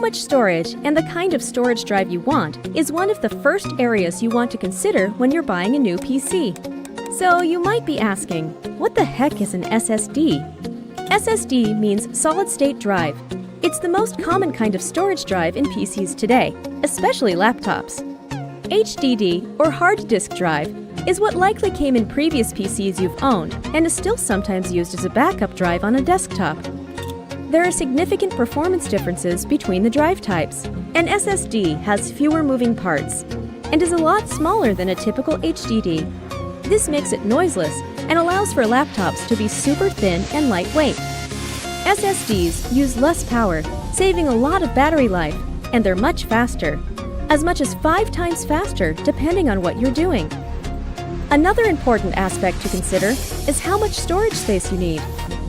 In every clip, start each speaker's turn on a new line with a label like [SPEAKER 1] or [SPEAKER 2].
[SPEAKER 1] much storage and the kind of storage drive you want is one of the first areas you want to consider when you're buying a new PC. So you might be asking, what the heck is an SSD? SSD means solid-state drive. It's the most common kind of storage drive in PCs today, especially laptops. HDD, or hard disk drive, is what likely came in previous PCs you've owned and is still sometimes used as a backup drive on a desktop. There are significant performance differences between the drive types. An SSD has fewer moving parts and is a lot smaller than a typical HDD. This makes it noiseless and allows for laptops to be super thin and lightweight. SSDs use less power, saving a lot of battery life, and they're much faster, as much as 5 times faster depending on what you're doing. Another important aspect to consider is how much storage space you need.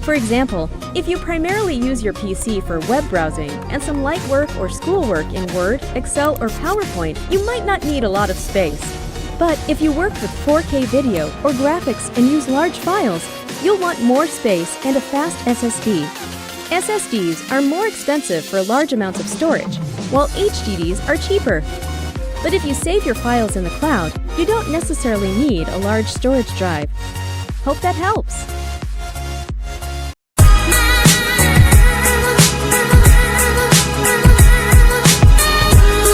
[SPEAKER 1] For example, if you primarily use your PC for web browsing and some light work or schoolwork in Word, Excel, or PowerPoint, you might not need a lot of space. But if you work with 4K video or graphics and use large files, you'll want more space and a fast SSD. SSDs are more expensive for large amounts of storage, while HDDs are cheaper. But if you save your files in the cloud, you don't necessarily need a large storage drive. Hope that helps!